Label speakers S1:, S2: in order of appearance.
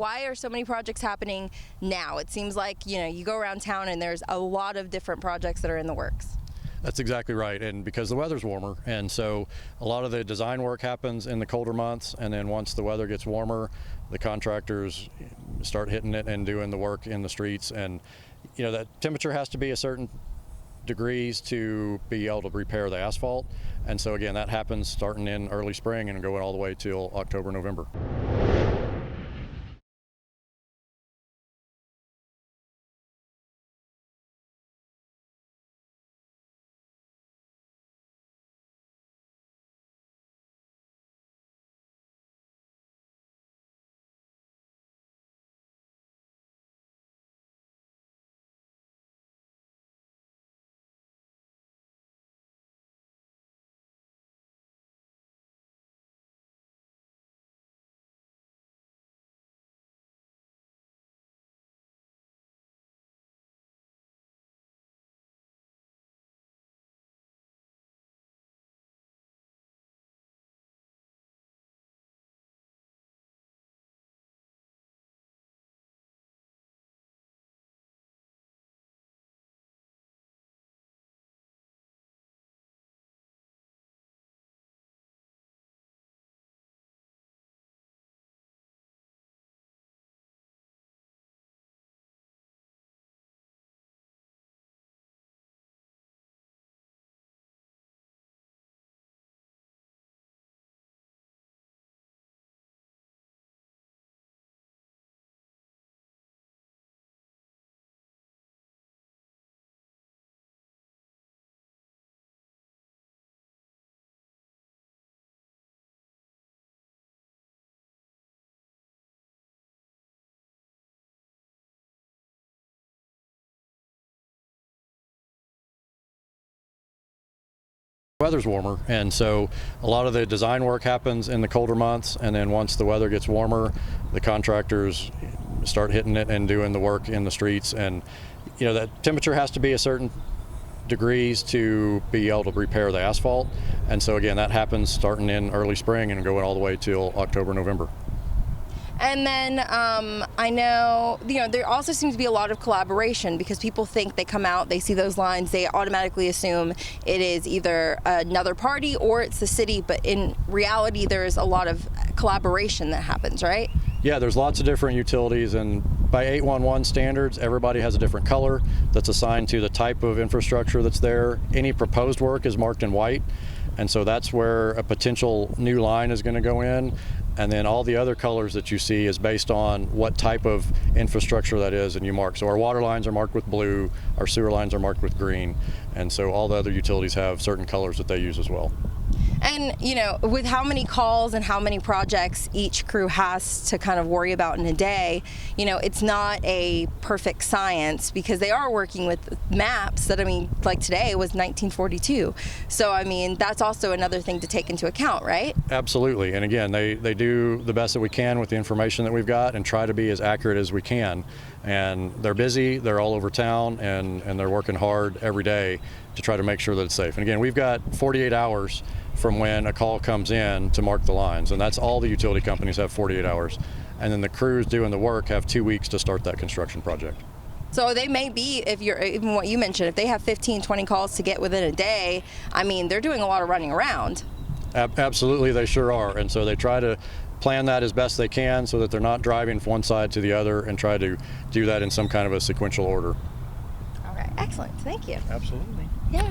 S1: why are so many projects happening now? It seems like, you go around town and there's a lot of different projects that are in the works.
S2: That's exactly right, and because the weather's warmer, and so a lot of the design work happens in the colder months, and then once the weather gets warmer, the contractors start hitting it and doing the work in the streets. And that temperature has to be a certain degrees to be able to repair the asphalt, and so again, that happens starting in early spring and going all the way till October, November. Weather's warmer, and so a lot of the design work happens in the colder months, and then once the weather gets warmer, the contractors start hitting it and doing the work in the streets. And that temperature has to be a certain degrees to be able to repair the asphalt, and so again, that happens starting in early spring and going all the way till October, November.
S1: And then I know, there also seems to be a lot of collaboration, because people think they come out, they see those lines, they automatically assume it is either another party or it's the city, but in reality, there's a lot of collaboration that happens, right?
S2: Yeah, there's lots of different utilities, and by 811 standards, everybody has a different color that's assigned to the type of infrastructure that's there. Any proposed work is marked in white, and so that's where a potential new line is going to go in. And then all the other colors that you see is based on what type of infrastructure that is, and you mark. So our water lines are marked with blue, our sewer lines are marked with green, and so all the other utilities have certain colors that they use as well.
S1: And, with how many calls and how many projects each crew has to kind of worry about in a day, it's not a perfect science, because they are working with maps that, like today was 1942. So, that's also another thing to take into account, right?
S2: Absolutely. And again, they do the best that we can with the information that we've got and try to be as accurate as we can. And they're busy, they're all over town, and they're working hard every day to try to make sure that it's safe. And again, we've got 48 hours from when a call comes in to mark the lines, and that's all the utility companies have 48 hours. And then the crews doing the work have 2 weeks to start that construction project.
S1: So they may be, if you're, even what you mentioned, if they have 15, 20 calls to get within a day, they're doing a lot of running around.
S2: Absolutely, they sure are. And so they try to plan that as best they can so that they're not driving from one side to the other, and try to do that in some kind of a sequential order.
S1: Okay, excellent. Thank you.
S2: Absolutely.
S1: Yeah.